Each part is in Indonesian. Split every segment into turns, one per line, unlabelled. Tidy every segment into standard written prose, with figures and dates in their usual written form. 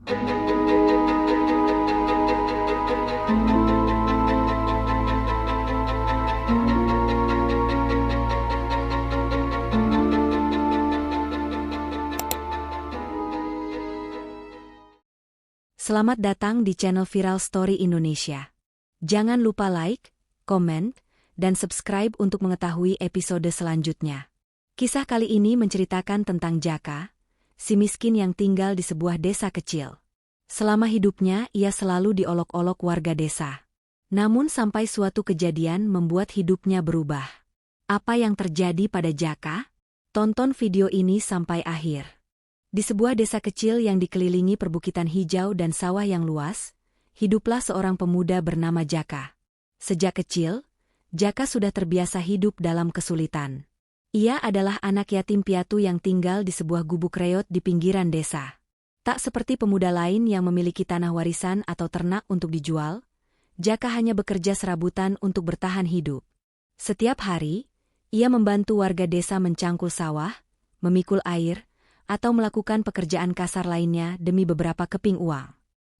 Selamat datang di channel Viral Story Indonesia. Jangan lupa like, komen, dan subscribe untuk mengetahui episode selanjutnya. Kisah kali ini menceritakan tentang Jaka, si miskin yang tinggal di sebuah desa kecil. Selama hidupnya ia selalu diolok-olok warga desa. Namun sampai suatu kejadian membuat hidupnya berubah. Apa yang terjadi pada Jaka? Tonton video ini sampai akhir. Di sebuah desa kecil yang dikelilingi perbukitan hijau dan sawah yang luas, hiduplah seorang pemuda bernama Jaka. Sejak kecil, Jaka sudah terbiasa hidup dalam kesulitan. Ia adalah anak yatim piatu yang tinggal di sebuah gubuk reot di pinggiran desa. Tak seperti pemuda lain yang memiliki tanah warisan atau ternak untuk dijual, Jaka hanya bekerja serabutan untuk bertahan hidup. Setiap hari, ia membantu warga desa mencangkul sawah, memikul air, atau melakukan pekerjaan kasar lainnya demi beberapa keping uang.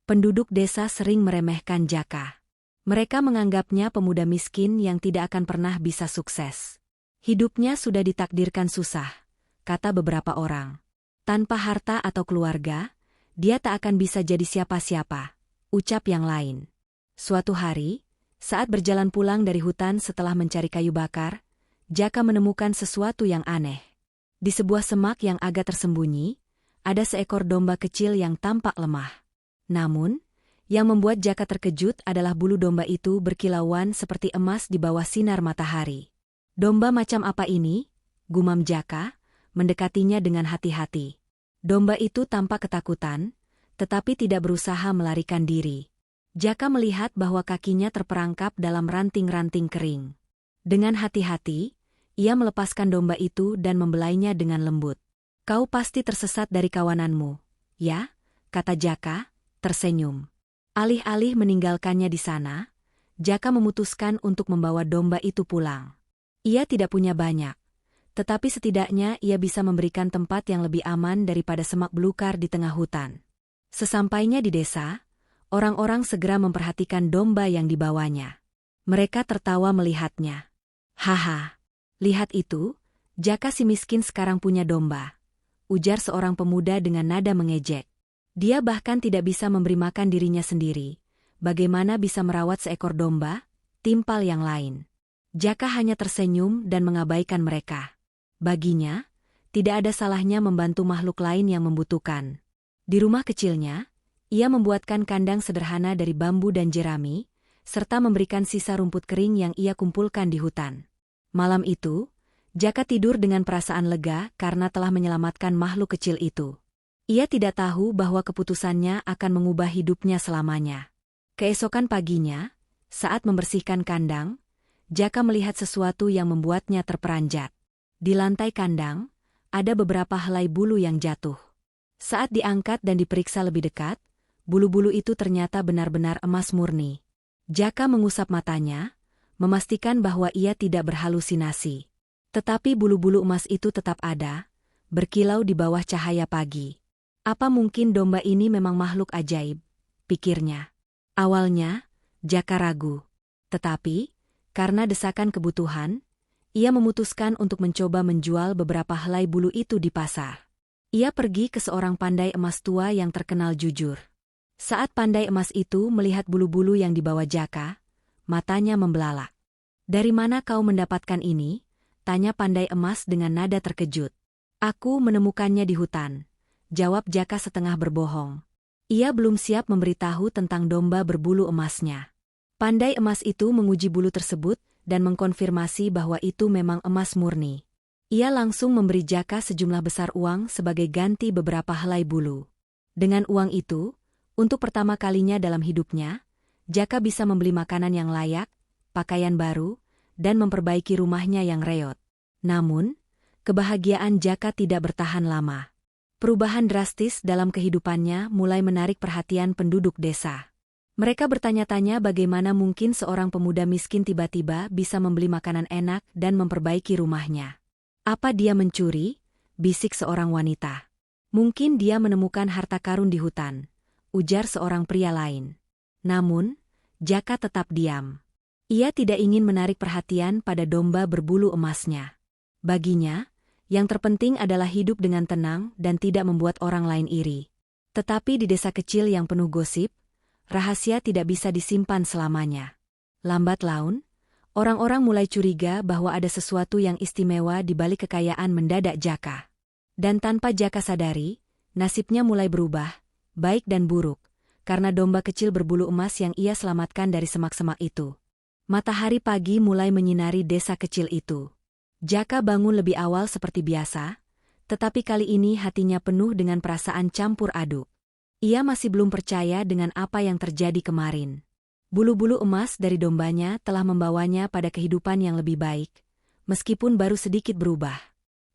Penduduk desa sering meremehkan Jaka. Mereka menganggapnya pemuda miskin yang tidak akan pernah bisa sukses. Hidupnya sudah ditakdirkan susah, kata beberapa orang. Tanpa harta atau keluarga, dia tak akan bisa jadi siapa-siapa, ucap yang lain. Suatu hari, saat berjalan pulang dari hutan setelah mencari kayu bakar, Jaka menemukan sesuatu yang aneh. Di sebuah semak yang agak tersembunyi, ada seekor domba kecil yang tampak lemah. Namun, yang membuat Jaka terkejut adalah bulu domba itu berkilauan seperti emas di bawah sinar matahari. Domba macam apa ini? Gumam Jaka, mendekatinya dengan hati-hati. Domba itu tampak ketakutan, tetapi tidak berusaha melarikan diri. Jaka melihat bahwa kakinya terperangkap dalam ranting-ranting kering. Dengan hati-hati, ia melepaskan domba itu dan membelainya dengan lembut. Kau pasti tersesat dari kawananmu, ya? Kata Jaka, tersenyum. Alih-alih meninggalkannya di sana, Jaka memutuskan untuk membawa domba itu pulang. Ia tidak punya banyak, tetapi setidaknya ia bisa memberikan tempat yang lebih aman daripada semak belukar di tengah hutan. Sesampainya di desa, orang-orang segera memperhatikan domba yang dibawanya. Mereka tertawa melihatnya. Haha. Lihat itu, Jaka si miskin sekarang punya domba, ujar seorang pemuda dengan nada mengejek. Dia bahkan tidak bisa memberi makan dirinya sendiri. Bagaimana bisa merawat seekor domba? Timpal yang lain. Jaka hanya tersenyum dan mengabaikan mereka. Baginya, tidak ada salahnya membantu makhluk lain yang membutuhkan. Di rumah kecilnya, ia membuatkan kandang sederhana dari bambu dan jerami, serta memberikan sisa rumput kering yang ia kumpulkan di hutan. Malam itu, Jaka tidur dengan perasaan lega karena telah menyelamatkan makhluk kecil itu. Ia tidak tahu bahwa keputusannya akan mengubah hidupnya selamanya. Keesokan paginya, saat membersihkan kandang, Jaka melihat sesuatu yang membuatnya terperanjat. Di lantai kandang, ada beberapa helai bulu yang jatuh. Saat diangkat dan diperiksa lebih dekat, bulu-bulu itu ternyata benar-benar emas murni. Jaka mengusap matanya, memastikan bahwa ia tidak berhalusinasi. Tetapi bulu-bulu emas itu tetap ada, berkilau di bawah cahaya pagi. Apa mungkin domba ini memang makhluk ajaib? Pikirnya. Awalnya, Jaka ragu. Tetapi, karena desakan kebutuhan, ia memutuskan untuk mencoba menjual beberapa helai bulu itu di pasar. Ia pergi ke seorang pandai emas tua yang terkenal jujur. Saat pandai emas itu melihat bulu-bulu yang dibawa Jaka, matanya membelalak. Dari mana kau mendapatkan ini? Tanya pandai emas dengan nada terkejut. Aku menemukannya di hutan, jawab Jaka setengah berbohong. Ia belum siap memberitahu tentang domba berbulu emasnya. Pandai emas itu menguji bulu tersebut dan mengkonfirmasi bahwa itu memang emas murni. Ia langsung memberi Jaka sejumlah besar uang sebagai ganti beberapa helai bulu. Dengan uang itu, untuk pertama kalinya dalam hidupnya, Jaka bisa membeli makanan yang layak, pakaian baru, dan memperbaiki rumahnya yang reot. Namun, kebahagiaan Jaka tidak bertahan lama. Perubahan drastis dalam kehidupannya mulai menarik perhatian penduduk desa. Mereka bertanya-tanya bagaimana mungkin seorang pemuda miskin tiba-tiba bisa membeli makanan enak dan memperbaiki rumahnya. Apa dia mencuri? Bisik seorang wanita. Mungkin dia menemukan harta karun di hutan, ujar seorang pria lain. Namun, Jaka tetap diam. Ia tidak ingin menarik perhatian pada domba berbulu emasnya. Baginya, yang terpenting adalah hidup dengan tenang dan tidak membuat orang lain iri. Tetapi di desa kecil yang penuh gosip, rahasia tidak bisa disimpan selamanya. Lambat laun, orang-orang mulai curiga bahwa ada sesuatu yang istimewa di balik kekayaan mendadak Jaka. Dan tanpa Jaka sadari, nasibnya mulai berubah, baik dan buruk, karena domba kecil berbulu emas yang ia selamatkan dari semak-semak itu. Matahari pagi mulai menyinari desa kecil itu. Jaka bangun lebih awal seperti biasa, tetapi kali ini hatinya penuh dengan perasaan campur aduk. Ia masih belum percaya dengan apa yang terjadi kemarin. Bulu-bulu emas dari dombanya telah membawanya pada kehidupan yang lebih baik, meskipun baru sedikit berubah.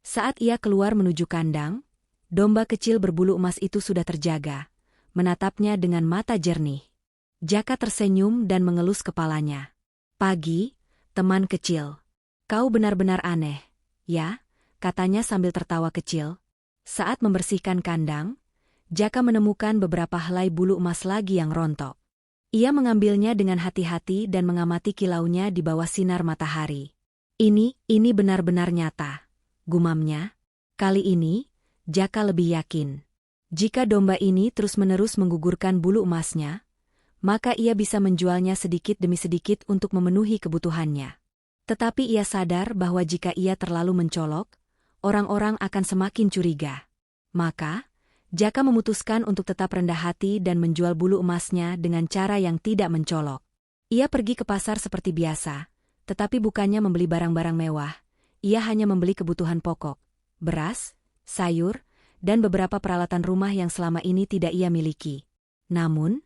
Saat ia keluar menuju kandang, domba kecil berbulu emas itu sudah terjaga, menatapnya dengan mata jernih. Jaka tersenyum dan mengelus kepalanya. "Pagi, teman kecil. Kau benar-benar aneh, ya?" katanya sambil tertawa kecil. Saat membersihkan kandang, Jaka menemukan beberapa helai bulu emas lagi yang rontok. Ia mengambilnya dengan hati-hati dan mengamati kilaunya di bawah sinar matahari. Ini benar-benar nyata," gumamnya. Kali ini, Jaka lebih yakin. Jika domba ini terus-menerus menggugurkan bulu emasnya, maka ia bisa menjualnya sedikit demi sedikit untuk memenuhi kebutuhannya. Tetapi ia sadar bahwa jika ia terlalu mencolok, orang-orang akan semakin curiga. Maka, Jaka memutuskan untuk tetap rendah hati dan menjual bulu emasnya dengan cara yang tidak mencolok. Ia pergi ke pasar seperti biasa, tetapi bukannya membeli barang-barang mewah. Ia hanya membeli kebutuhan pokok, beras, sayur, dan beberapa peralatan rumah yang selama ini tidak ia miliki. Namun,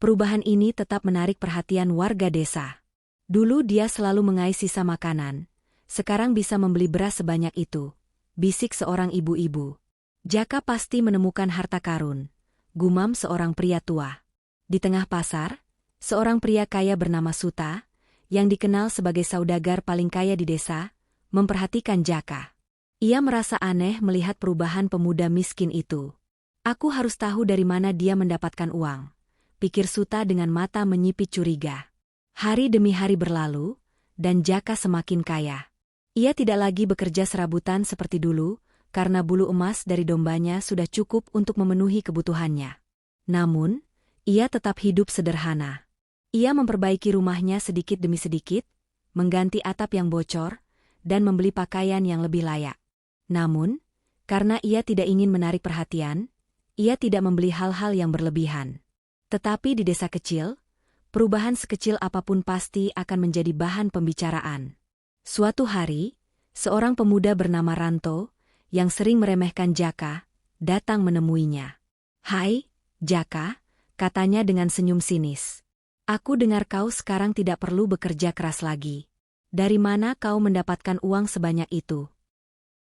perubahan ini tetap menarik perhatian warga desa. Dulu dia selalu mengais sisa makanan, sekarang bisa membeli beras sebanyak itu, bisik seorang ibu-ibu. "Jaka pasti menemukan harta karun," gumam seorang pria tua. Di tengah pasar, seorang pria kaya bernama Suta, yang dikenal sebagai saudagar paling kaya di desa, memperhatikan Jaka. Ia merasa aneh melihat perubahan pemuda miskin itu. "Aku harus tahu dari mana dia mendapatkan uang," pikir Suta dengan mata menyipit curiga. Hari demi hari berlalu, dan Jaka semakin kaya. Ia tidak lagi bekerja serabutan seperti dulu, karena bulu emas dari dombanya sudah cukup untuk memenuhi kebutuhannya. Namun, ia tetap hidup sederhana. Ia memperbaiki rumahnya sedikit demi sedikit, mengganti atap yang bocor, dan membeli pakaian yang lebih layak. Namun, karena ia tidak ingin menarik perhatian, ia tidak membeli hal-hal yang berlebihan. Tetapi di desa kecil, perubahan sekecil apapun pasti akan menjadi bahan pembicaraan. Suatu hari, seorang pemuda bernama Ranto, yang sering meremehkan Jaka, datang menemuinya. "Hai, Jaka," katanya dengan senyum sinis. "Aku dengar kau sekarang tidak perlu bekerja keras lagi. Dari mana kau mendapatkan uang sebanyak itu?"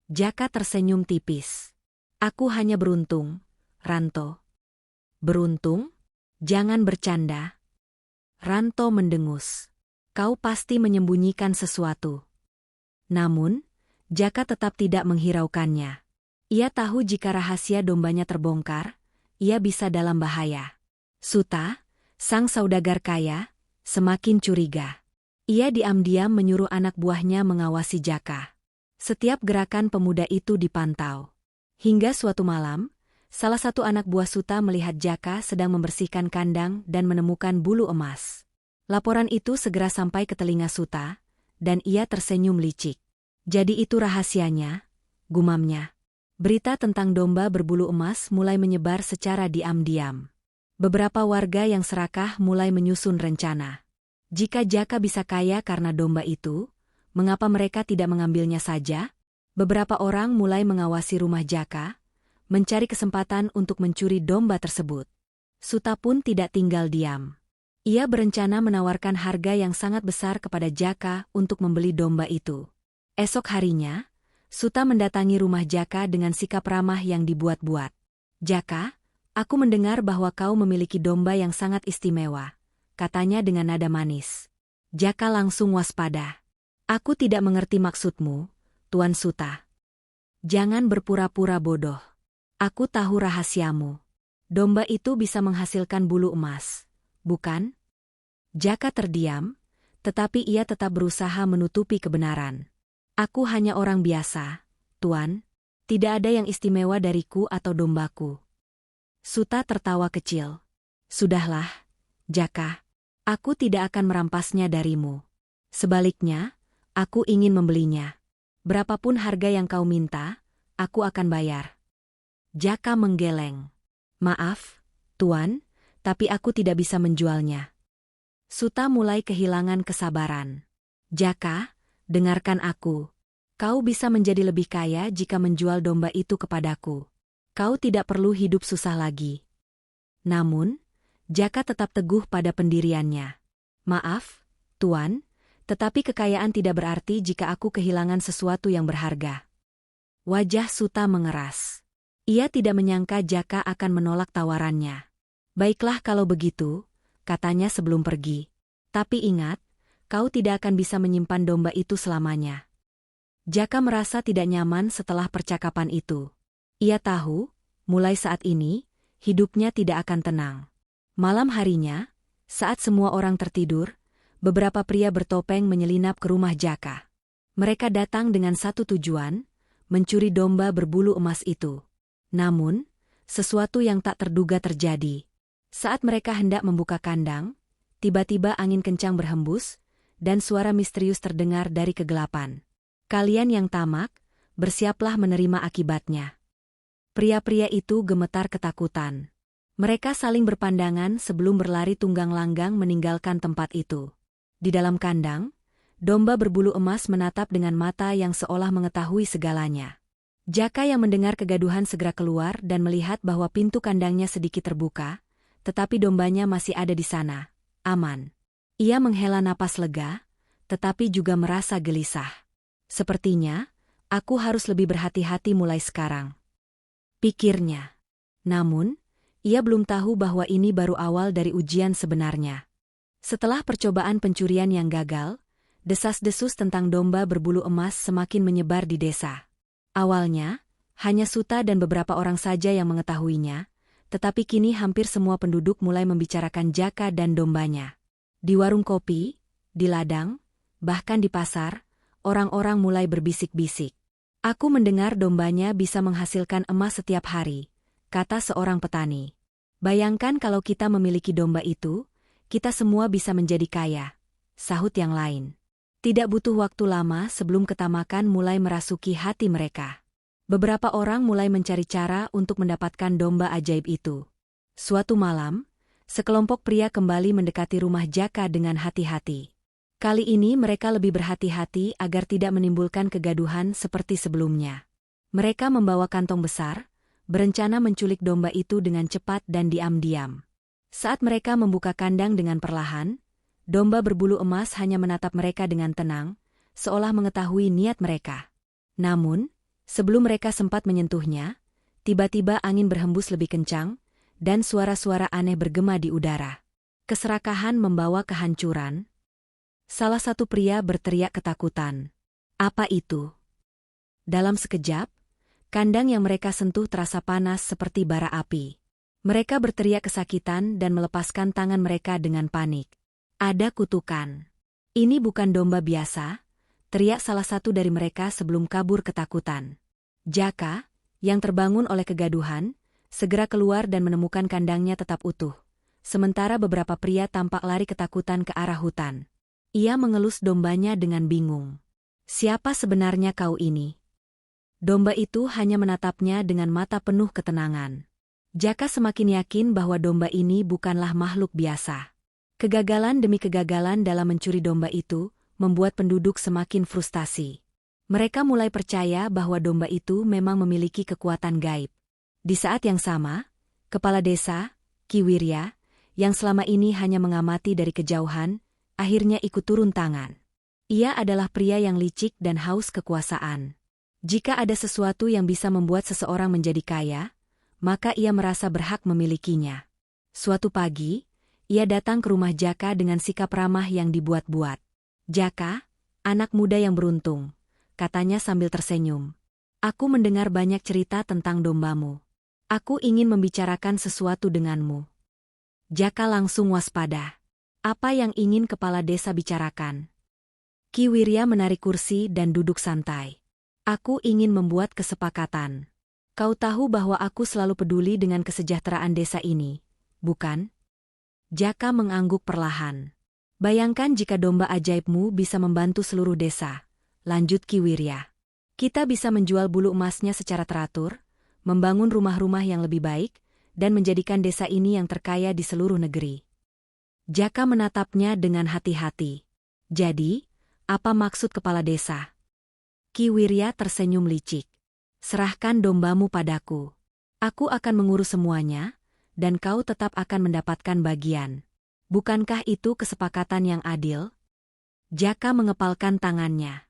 Jaka tersenyum tipis. "Aku hanya beruntung, Ranto." "Beruntung? Jangan bercanda." Ranto mendengus. "Kau pasti menyembunyikan sesuatu." Namun, Jaka tetap tidak menghiraukannya. Ia tahu jika rahasia dombanya terbongkar, ia bisa dalam bahaya. Suta, sang saudagar kaya, semakin curiga. Ia diam-diam menyuruh anak buahnya mengawasi Jaka. Setiap gerakan pemuda itu dipantau. Hingga suatu malam, salah satu anak buah Suta melihat Jaka sedang membersihkan kandang dan menemukan bulu emas. Laporan itu segera sampai ke telinga Suta, dan ia tersenyum licik. "Jadi itu rahasianya," gumamnya. Berita tentang domba berbulu emas mulai menyebar secara diam-diam. Beberapa warga yang serakah mulai menyusun rencana. Jika Jaka bisa kaya karena domba itu, mengapa mereka tidak mengambilnya saja? Beberapa orang mulai mengawasi rumah Jaka, mencari kesempatan untuk mencuri domba tersebut. Suta pun tidak tinggal diam. Ia berencana menawarkan harga yang sangat besar kepada Jaka untuk membeli domba itu. Esok harinya, Suta mendatangi rumah Jaka dengan sikap ramah yang dibuat-buat. "Jaka, aku mendengar bahwa kau memiliki domba yang sangat istimewa," katanya dengan nada manis. Jaka langsung waspada. "Aku tidak mengerti maksudmu, Tuan Suta." "Jangan berpura-pura bodoh. Aku tahu rahasiamu." Domba itu bisa menghasilkan bulu emas, bukan? Jaka terdiam, tetapi ia tetap berusaha menutupi kebenaran. Aku hanya orang biasa, Tuan. Tidak ada yang istimewa dariku atau dombaku. Suta tertawa kecil. Sudahlah, Jaka. Aku tidak akan merampasnya darimu. Sebaliknya, aku ingin membelinya. Berapapun harga yang kau minta, aku akan bayar. Jaka menggeleng. Maaf, Tuan, tapi aku tidak bisa menjualnya. Suta mulai kehilangan kesabaran. Jaka, dengarkan aku. Kau bisa menjadi lebih kaya jika menjual domba itu kepadaku. Kau tidak perlu hidup susah lagi. Namun, Jaka tetap teguh pada pendiriannya. Maaf, Tuan, tetapi kekayaan tidak berarti jika aku kehilangan sesuatu yang berharga. Wajah Suta mengeras. Ia tidak menyangka Jaka akan menolak tawarannya. Baiklah kalau begitu, katanya sebelum pergi. Tapi ingat, kau tidak akan bisa menyimpan domba itu selamanya. Jaka merasa tidak nyaman setelah percakapan itu. Ia tahu, mulai saat ini, hidupnya tidak akan tenang. Malam harinya, saat semua orang tertidur, beberapa pria bertopeng menyelinap ke rumah Jaka. Mereka datang dengan satu tujuan, mencuri domba berbulu emas itu. Namun, sesuatu yang tak terduga terjadi. Saat mereka hendak membuka kandang, tiba-tiba angin kencang berhembus, dan suara misterius terdengar dari kegelapan. Kalian yang tamak, bersiaplah menerima akibatnya. Pria-pria itu gemetar ketakutan. Mereka saling berpandangan sebelum berlari tunggang langgang meninggalkan tempat itu. Di dalam kandang, domba berbulu emas menatap dengan mata yang seolah mengetahui segalanya. Jaka yang mendengar kegaduhan segera keluar dan melihat bahwa pintu kandangnya sedikit terbuka, tetapi dombanya masih ada di sana, aman. Ia menghela napas lega, tetapi juga merasa gelisah. Sepertinya, aku harus lebih berhati-hati mulai sekarang, pikirnya. Namun, ia belum tahu bahwa ini baru awal dari ujian sebenarnya. Setelah percobaan pencurian yang gagal, desas-desus tentang domba berbulu emas semakin menyebar di desa. Awalnya, hanya Suta dan beberapa orang saja yang mengetahuinya, tetapi kini hampir semua penduduk mulai membicarakan Jaka dan dombanya. Di warung kopi, di ladang, bahkan di pasar, orang-orang mulai berbisik-bisik. Aku mendengar dombanya bisa menghasilkan emas setiap hari, kata seorang petani. Bayangkan kalau kita memiliki domba itu, kita semua bisa menjadi kaya, sahut yang lain. Tidak butuh waktu lama sebelum ketamakan mulai merasuki hati mereka. Beberapa orang mulai mencari cara untuk mendapatkan domba ajaib itu. Suatu malam, sekelompok pria kembali mendekati rumah Jaka dengan hati-hati. Kali ini mereka lebih berhati-hati agar tidak menimbulkan kegaduhan seperti sebelumnya. Mereka membawa kantong besar, berencana menculik domba itu dengan cepat dan diam-diam. Saat mereka membuka kandang dengan perlahan, domba berbulu emas hanya menatap mereka dengan tenang, seolah mengetahui niat mereka. Namun, sebelum mereka sempat menyentuhnya, tiba-tiba angin berhembus lebih kencang, dan suara-suara aneh bergema di udara. Keserakahan membawa kehancuran. Salah satu pria berteriak ketakutan. Apa itu? Dalam sekejap, kandang yang mereka sentuh terasa panas seperti bara api. Mereka berteriak kesakitan dan melepaskan tangan mereka dengan panik. Ada kutukan. Ini bukan domba biasa, teriak salah satu dari mereka sebelum kabur ketakutan. Jaka, yang terbangun oleh kegaduhan, segera keluar dan menemukan kandangnya tetap utuh. Sementara beberapa pria tampak lari ketakutan ke arah hutan. Ia mengelus dombanya dengan bingung. Siapa sebenarnya kau ini? Domba itu hanya menatapnya dengan mata penuh ketenangan. Jaka semakin yakin bahwa domba ini bukanlah makhluk biasa. Kegagalan demi kegagalan dalam mencuri domba itu membuat penduduk semakin frustasi. Mereka mulai percaya bahwa domba itu memang memiliki kekuatan gaib. Di saat yang sama, kepala desa, Ki Wirya, yang selama ini hanya mengamati dari kejauhan, akhirnya ikut turun tangan. Ia adalah pria yang licik dan haus kekuasaan. Jika ada sesuatu yang bisa membuat seseorang menjadi kaya, maka ia merasa berhak memilikinya. Suatu pagi, ia datang ke rumah Jaka dengan sikap ramah yang dibuat-buat. Jaka, anak muda yang beruntung, katanya sambil tersenyum. Aku mendengar banyak cerita tentang dombamu. Aku ingin membicarakan sesuatu denganmu. Jaka langsung waspada. Apa yang ingin kepala desa bicarakan? Ki Wirya menarik kursi dan duduk santai. Aku ingin membuat kesepakatan. Kau tahu bahwa aku selalu peduli dengan kesejahteraan desa ini, bukan? Jaka mengangguk perlahan. Bayangkan jika domba ajaibmu bisa membantu seluruh desa, lanjut Ki Wirya. Kita bisa menjual bulu emasnya secara teratur, membangun rumah-rumah yang lebih baik, dan menjadikan desa ini yang terkaya di seluruh negeri. Jaka menatapnya dengan hati-hati. Jadi, apa maksud kepala desa? Ki Wirya tersenyum licik. Serahkan dombamu padaku. Aku akan mengurus semuanya, dan kau tetap akan mendapatkan bagian. Bukankah itu kesepakatan yang adil? Jaka mengepalkan tangannya.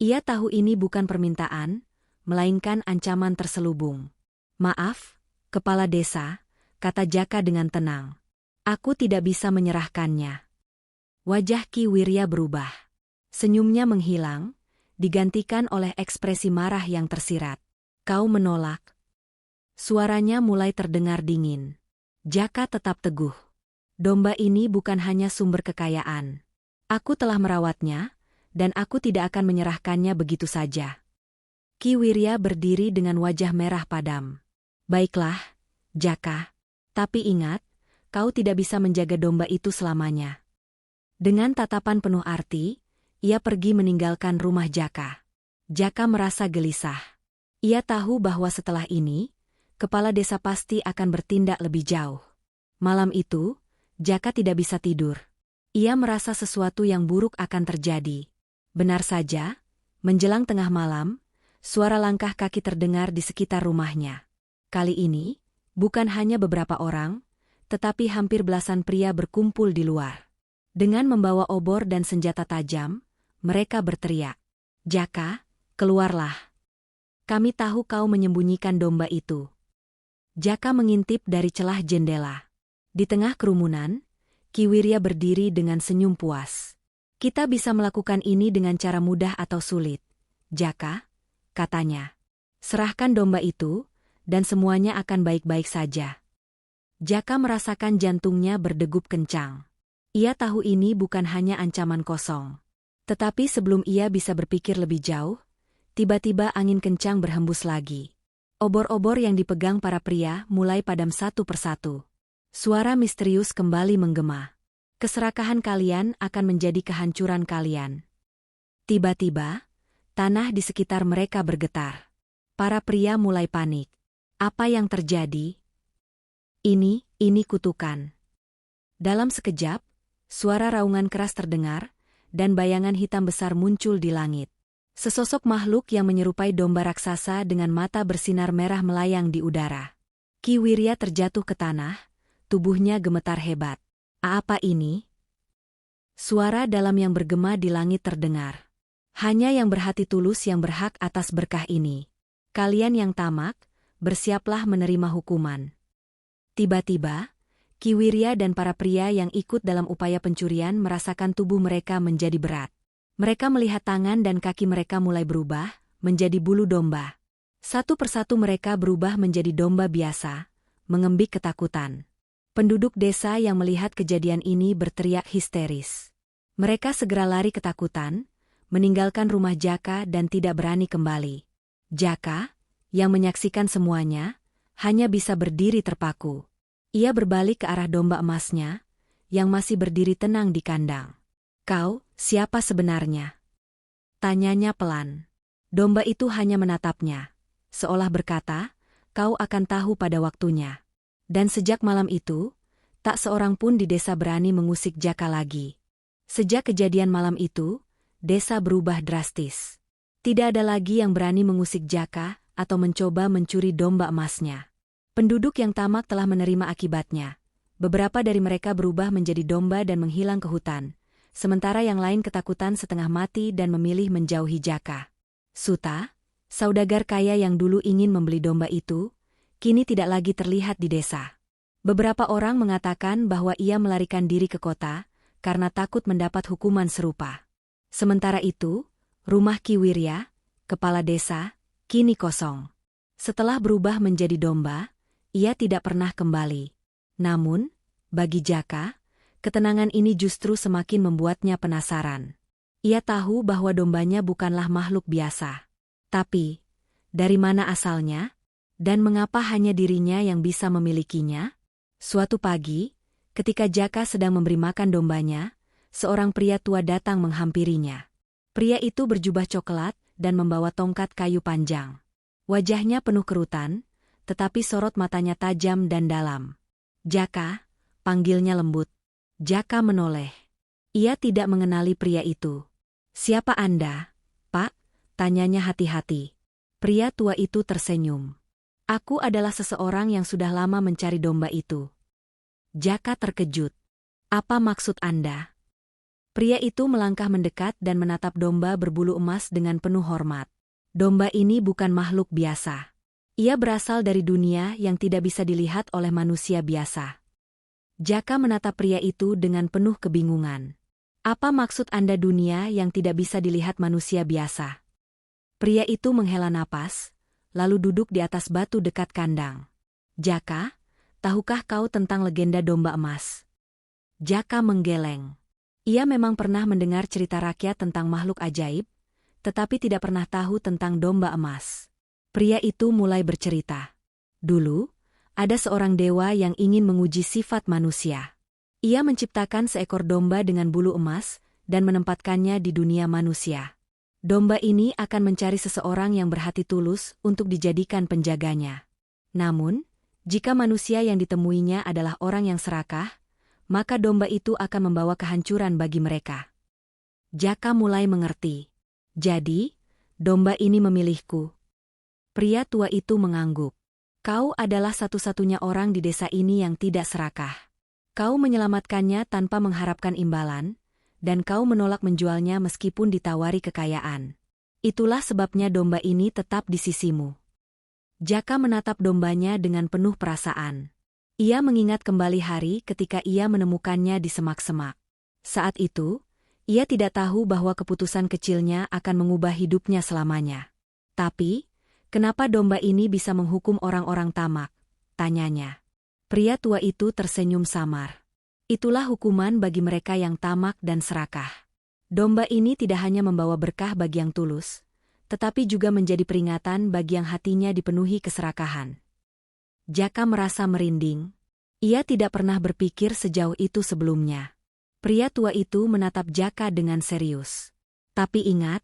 Ia tahu ini bukan permintaan, melainkan ancaman terselubung. Maaf, Kepala Desa, kata Jaka dengan tenang. Aku tidak bisa menyerahkannya. Wajah Ki Wirya berubah. Senyumnya menghilang, digantikan oleh ekspresi marah yang tersirat. Kau menolak. Suaranya mulai terdengar dingin. Jaka tetap teguh. Domba ini bukan hanya sumber kekayaan. Aku telah merawatnya, dan aku tidak akan menyerahkannya begitu saja. Ki Wirya berdiri dengan wajah merah padam. Baiklah, Jaka. Tapi ingat, kau tidak bisa menjaga domba itu selamanya. Dengan tatapan penuh arti, ia pergi meninggalkan rumah Jaka. Jaka merasa gelisah. Ia tahu bahwa setelah ini, kepala desa pasti akan bertindak lebih jauh. Malam itu, Jaka tidak bisa tidur. Ia merasa sesuatu yang buruk akan terjadi. Benar saja, menjelang tengah malam, suara langkah kaki terdengar di sekitar rumahnya. Kali ini, bukan hanya beberapa orang, tetapi hampir belasan pria berkumpul di luar. Dengan membawa obor dan senjata tajam, mereka berteriak, "Jaka, keluarlah. Kami tahu kau menyembunyikan domba itu." Jaka mengintip dari celah jendela. Di tengah kerumunan, Ki Wirya berdiri dengan senyum puas. "Kita bisa melakukan ini dengan cara mudah atau sulit, Jaka," katanya. "Serahkan domba itu, dan semuanya akan baik-baik saja." Jaka merasakan jantungnya berdegup kencang. Ia tahu ini bukan hanya ancaman kosong. Tetapi sebelum ia bisa berpikir lebih jauh, tiba-tiba angin kencang berhembus lagi. Obor-obor yang dipegang para pria mulai padam satu persatu. Suara misterius kembali menggema. "Keserakahan kalian akan menjadi kehancuran kalian." Tiba-tiba, tanah di sekitar mereka bergetar. Para pria mulai panik. Apa yang terjadi? Ini kutukan. Dalam sekejap, suara raungan keras terdengar, dan bayangan hitam besar muncul di langit. Sesosok makhluk yang menyerupai domba raksasa dengan mata bersinar merah melayang di udara. Ki Wirya terjatuh ke tanah, tubuhnya gemetar hebat. Apa ini? Suara dalam yang bergema di langit terdengar. Hanya yang berhati tulus yang berhak atas berkah ini. Kalian yang tamak, bersiaplah menerima hukuman. Tiba-tiba, Ki Wirya dan para pria yang ikut dalam upaya pencurian merasakan tubuh mereka menjadi berat. Mereka melihat tangan dan kaki mereka mulai berubah, menjadi bulu domba. Satu persatu mereka berubah menjadi domba biasa, mengembik ketakutan. Penduduk desa yang melihat kejadian ini berteriak histeris. Mereka segera lari ketakutan, meninggalkan rumah Jaka dan tidak berani kembali. Jaka, yang menyaksikan semuanya, hanya bisa berdiri terpaku. Ia berbalik ke arah domba emasnya, yang masih berdiri tenang di kandang. "Kau, siapa sebenarnya?" tanyanya pelan. Domba itu hanya menatapnya, seolah berkata, "Kau akan tahu pada waktunya." Dan sejak malam itu, tak seorang pun di desa berani mengusik Jaka lagi. Sejak kejadian malam itu, desa berubah drastis. Tidak ada lagi yang berani mengusik Jaka atau mencoba mencuri domba emasnya. Penduduk yang tamak telah menerima akibatnya. Beberapa dari mereka berubah menjadi domba dan menghilang ke hutan, sementara yang lain ketakutan setengah mati dan memilih menjauhi Jaka. Suta, saudagar kaya yang dulu ingin membeli domba itu, kini tidak lagi terlihat di desa. Beberapa orang mengatakan bahwa ia melarikan diri ke kota karena takut mendapat hukuman serupa. Sementara itu, rumah Ki Wirya, kepala desa, kini kosong. Setelah berubah menjadi domba, ia tidak pernah kembali. Namun, bagi Jaka, ketenangan ini justru semakin membuatnya penasaran. Ia tahu bahwa dombanya bukanlah makhluk biasa. Tapi, dari mana asalnya? Dan mengapa hanya dirinya yang bisa memilikinya? Suatu pagi, ketika Jaka sedang memberi makan dombanya, seorang pria tua datang menghampirinya. Pria itu berjubah coklat dan membawa tongkat kayu panjang. Wajahnya penuh kerutan, tetapi sorot matanya tajam dan dalam. "Jaka," panggilnya lembut. Jaka menoleh. Ia tidak mengenali pria itu. "Siapa Anda, Pak?" tanyanya hati-hati. Pria tua itu tersenyum. "Aku adalah seseorang yang sudah lama mencari domba itu." Jaka terkejut. "Apa maksud Anda?" Pria itu melangkah mendekat dan menatap domba berbulu emas dengan penuh hormat. Domba ini bukan makhluk biasa. Ia berasal dari dunia yang tidak bisa dilihat oleh manusia biasa. Jaka menatap pria itu dengan penuh kebingungan. "Apa maksud Anda dunia yang tidak bisa dilihat manusia biasa?" Pria itu menghela napas, lalu duduk di atas batu dekat kandang. "Jaka, tahukah kau tentang legenda domba emas?" Jaka menggeleng. Ia memang pernah mendengar cerita rakyat tentang makhluk ajaib, tetapi tidak pernah tahu tentang domba emas. Pria itu mulai bercerita. Dulu, ada seorang dewa yang ingin menguji sifat manusia. Ia menciptakan seekor domba dengan bulu emas dan menempatkannya di dunia manusia. Domba ini akan mencari seseorang yang berhati tulus untuk dijadikan penjaganya. Namun, jika manusia yang ditemuinya adalah orang yang serakah, maka domba itu akan membawa kehancuran bagi mereka. Jaka mulai mengerti. "Jadi, domba ini memilihku." Pria tua itu mengangguk. "Kau adalah satu-satunya orang di desa ini yang tidak serakah. Kau menyelamatkannya tanpa mengharapkan imbalan, dan kau menolak menjualnya meskipun ditawari kekayaan. Itulah sebabnya domba ini tetap di sisimu." Jaka menatap dombanya dengan penuh perasaan. Ia mengingat kembali hari ketika ia menemukannya di semak-semak. Saat itu, ia tidak tahu bahwa keputusan kecilnya akan mengubah hidupnya selamanya. "Tapi, kenapa domba ini bisa menghukum orang-orang tamak?" tanyanya. Pria tua itu tersenyum samar. "Itulah hukuman bagi mereka yang tamak dan serakah. Domba ini tidak hanya membawa berkah bagi yang tulus, tetapi juga menjadi peringatan bagi yang hatinya dipenuhi keserakahan." Jaka merasa merinding. Ia tidak pernah berpikir sejauh itu sebelumnya. Pria tua itu menatap Jaka dengan serius. "Tapi ingat,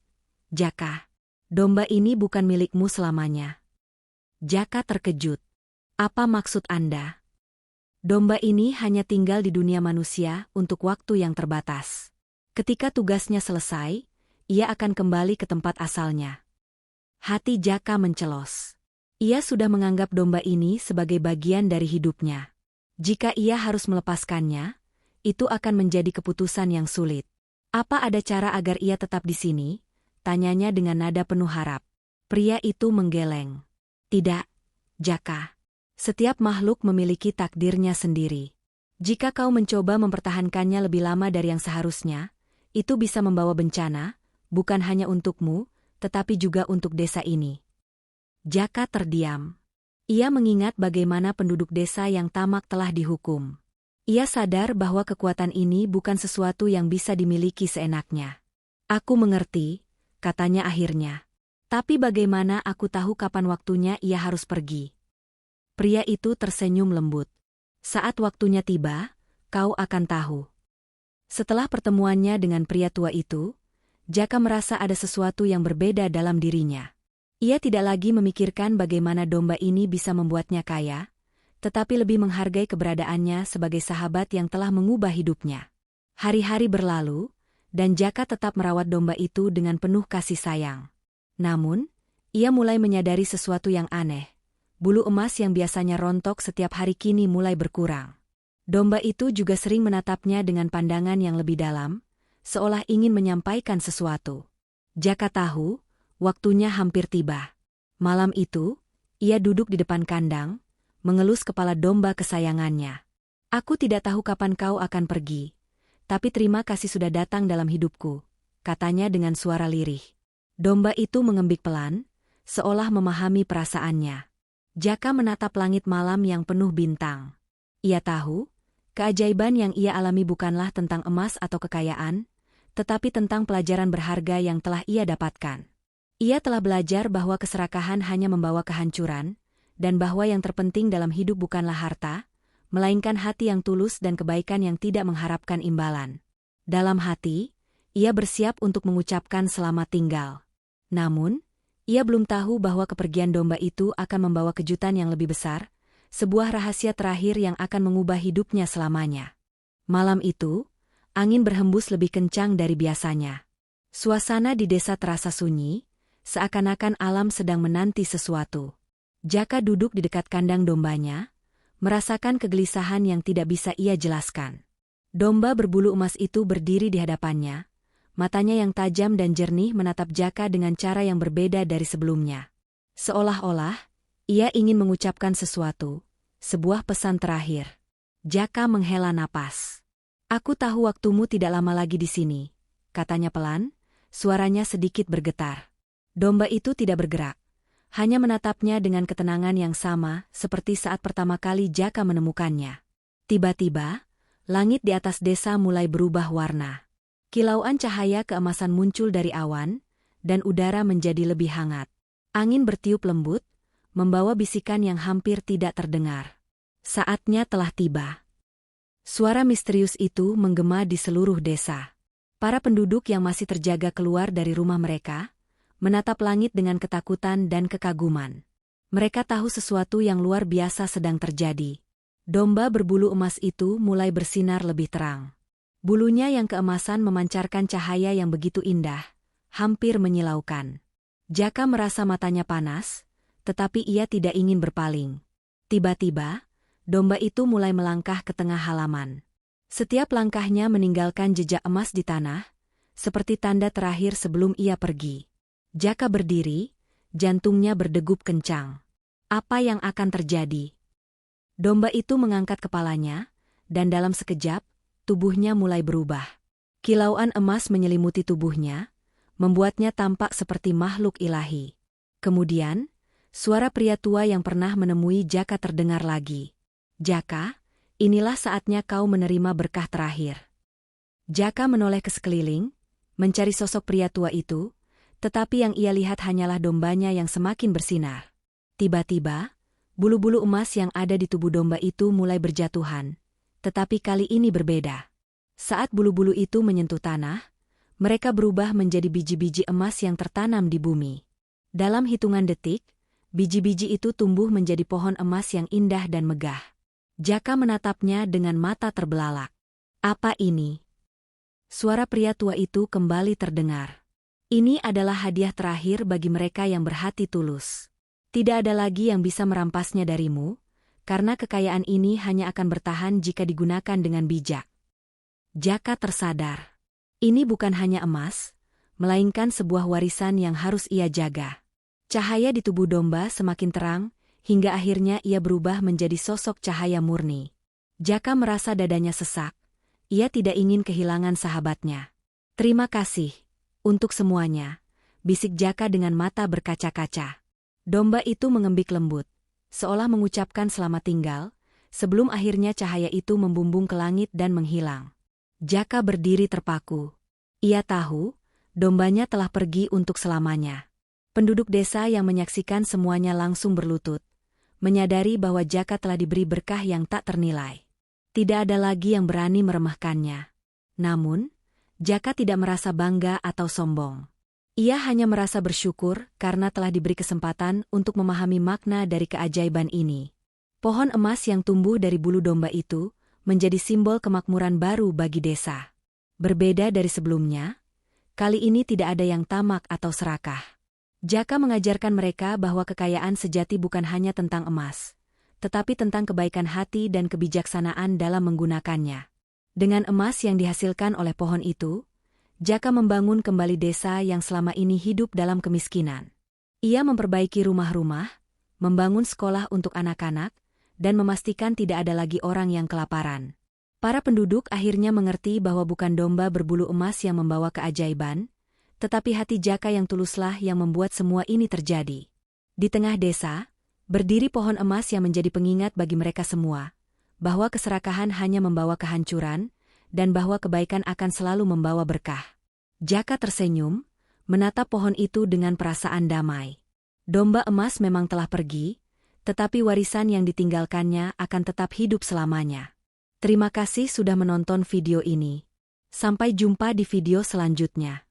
Jaka, domba ini bukan milikmu selamanya." Jaka terkejut. "Apa maksud Anda?" "Domba ini hanya tinggal di dunia manusia untuk waktu yang terbatas. Ketika tugasnya selesai, ia akan kembali ke tempat asalnya." Hati Jaka mencelos. Ia sudah menganggap domba ini sebagai bagian dari hidupnya. Jika ia harus melepaskannya, itu akan menjadi keputusan yang sulit. "Apa ada cara agar ia tetap di sini?" tanyanya dengan nada penuh harap. Pria itu menggeleng. "Tidak, Jaka. Setiap makhluk memiliki takdirnya sendiri. Jika kau mencoba mempertahankannya lebih lama dari yang seharusnya, itu bisa membawa bencana, bukan hanya untukmu, tetapi juga untuk desa ini." Jaka terdiam. Ia mengingat bagaimana penduduk desa yang tamak telah dihukum. Ia sadar bahwa kekuatan ini bukan sesuatu yang bisa dimiliki seenaknya. "Aku mengerti," katanya akhirnya. "Tapi bagaimana aku tahu kapan waktunya ia harus pergi?" Pria itu tersenyum lembut. "Saat waktunya tiba, kau akan tahu." Setelah pertemuannya dengan pria tua itu, Jaka merasa ada sesuatu yang berbeda dalam dirinya. Ia tidak lagi memikirkan bagaimana domba ini bisa membuatnya kaya, tetapi lebih menghargai keberadaannya sebagai sahabat yang telah mengubah hidupnya. Hari-hari berlalu, dan Jaka tetap merawat domba itu dengan penuh kasih sayang. Namun, ia mulai menyadari sesuatu yang aneh. Bulu emas yang biasanya rontok setiap hari kini mulai berkurang. Domba itu juga sering menatapnya dengan pandangan yang lebih dalam, seolah ingin menyampaikan sesuatu. Jaka tahu, waktunya hampir tiba. Malam itu, ia duduk di depan kandang, mengelus kepala domba kesayangannya. "Aku tidak tahu kapan kau akan pergi, tapi terima kasih sudah datang dalam hidupku," katanya dengan suara lirih. Domba itu mengembik pelan, seolah memahami perasaannya. Jaka menatap langit malam yang penuh bintang. Ia tahu, keajaiban yang ia alami bukanlah tentang emas atau kekayaan, tetapi tentang pelajaran berharga yang telah ia dapatkan. Ia telah belajar bahwa keserakahan hanya membawa kehancuran, dan bahwa yang terpenting dalam hidup bukanlah harta, melainkan hati yang tulus dan kebaikan yang tidak mengharapkan imbalan. Dalam hati, ia bersiap untuk mengucapkan selamat tinggal. Namun, ia belum tahu bahwa kepergian domba itu akan membawa kejutan yang lebih besar, sebuah rahasia terakhir yang akan mengubah hidupnya selamanya. Malam itu, angin berhembus lebih kencang dari biasanya. Suasana di desa terasa sunyi, seakan-akan alam sedang menanti sesuatu. Jaka duduk di dekat kandang dombanya, merasakan kegelisahan yang tidak bisa ia jelaskan. Domba berbulu emas itu berdiri di hadapannya, matanya yang tajam dan jernih menatap Jaka dengan cara yang berbeda dari sebelumnya. Seolah-olah, ia ingin mengucapkan sesuatu, sebuah pesan terakhir. Jaka menghela napas. "Aku tahu waktumu tidak lama lagi di sini," katanya pelan, suaranya sedikit bergetar. Domba itu tidak bergerak, hanya menatapnya dengan ketenangan yang sama seperti saat pertama kali Jaka menemukannya. Tiba-tiba, langit di atas desa mulai berubah warna. Kilauan cahaya keemasan muncul dari awan, dan udara menjadi lebih hangat. Angin bertiup lembut, membawa bisikan yang hampir tidak terdengar. Saatnya telah tiba. Suara misterius itu menggema di seluruh desa. Para penduduk yang masih terjaga keluar dari rumah mereka, menatap langit dengan ketakutan dan kekaguman. Mereka tahu sesuatu yang luar biasa sedang terjadi. Domba berbulu emas itu mulai bersinar lebih terang. Bulunya yang keemasan memancarkan cahaya yang begitu indah, hampir menyilaukan. Jaka merasa matanya panas, tetapi ia tidak ingin berpaling. Tiba-tiba, domba itu mulai melangkah ke tengah halaman. Setiap langkahnya meninggalkan jejak emas di tanah, seperti tanda terakhir sebelum ia pergi. Jaka berdiri, jantungnya berdegup kencang. Apa yang akan terjadi? Domba itu mengangkat kepalanya, dan dalam sekejap, tubuhnya mulai berubah. Kilauan emas menyelimuti tubuhnya, membuatnya tampak seperti makhluk ilahi. Kemudian, suara pria tua yang pernah menemui Jaka terdengar lagi. "Jaka, inilah saatnya kau menerima berkah terakhir." Jaka menoleh ke sekeliling, mencari sosok pria tua itu, tetapi yang ia lihat hanyalah dombanya yang semakin bersinar. Tiba-tiba, bulu-bulu emas yang ada di tubuh domba itu mulai berjatuhan, tetapi kali ini berbeda. Saat bulu-bulu itu menyentuh tanah, mereka berubah menjadi biji-biji emas yang tertanam di bumi. Dalam hitungan detik, biji-biji itu tumbuh menjadi pohon emas yang indah dan megah. Jaka menatapnya dengan mata terbelalak. "Apa ini?" Suara pria tua itu kembali terdengar. "Ini adalah hadiah terakhir bagi mereka yang berhati tulus. Tidak ada lagi yang bisa merampasnya darimu, karena kekayaan ini hanya akan bertahan jika digunakan dengan bijak." Jaka tersadar. Ini bukan hanya emas, melainkan sebuah warisan yang harus ia jaga. Cahaya di tubuh domba semakin terang, hingga akhirnya ia berubah menjadi sosok cahaya murni. Jaka merasa dadanya sesak. Ia tidak ingin kehilangan sahabatnya. "Terima kasih untuk semuanya," bisik Jaka dengan mata berkaca-kaca. Domba itu mengembik lembut, seolah mengucapkan selamat tinggal, sebelum akhirnya cahaya itu membumbung ke langit dan menghilang. Jaka berdiri terpaku. Ia tahu, dombanya telah pergi untuk selamanya. Penduduk desa yang menyaksikan semuanya langsung berlutut, menyadari bahwa Jaka telah diberi berkah yang tak ternilai. Tidak ada lagi yang berani meremehkannya. Namun, Jaka tidak merasa bangga atau sombong. Ia hanya merasa bersyukur karena telah diberi kesempatan untuk memahami makna dari keajaiban ini. Pohon emas yang tumbuh dari bulu domba itu menjadi simbol kemakmuran baru bagi desa. Berbeda dari sebelumnya, kali ini tidak ada yang tamak atau serakah. Jaka mengajarkan mereka bahwa kekayaan sejati bukan hanya tentang emas, tetapi tentang kebaikan hati dan kebijaksanaan dalam menggunakannya. Dengan emas yang dihasilkan oleh pohon itu, Jaka membangun kembali desa yang selama ini hidup dalam kemiskinan. Ia memperbaiki rumah-rumah, membangun sekolah untuk anak-anak, dan memastikan tidak ada lagi orang yang kelaparan. Para penduduk akhirnya mengerti bahwa bukan domba berbulu emas yang membawa keajaiban, tetapi hati Jaka yang tuluslah yang membuat semua ini terjadi. Di tengah desa, Berdiri pohon emas yang menjadi pengingat bagi mereka semua, bahwa keserakahan hanya membawa kehancuran, dan bahwa kebaikan akan selalu membawa berkah. Jaka tersenyum, menatap pohon itu dengan perasaan damai. Domba emas memang telah pergi, tetapi warisan yang ditinggalkannya akan tetap hidup selamanya. Terima kasih sudah menonton video ini. Sampai jumpa di video selanjutnya.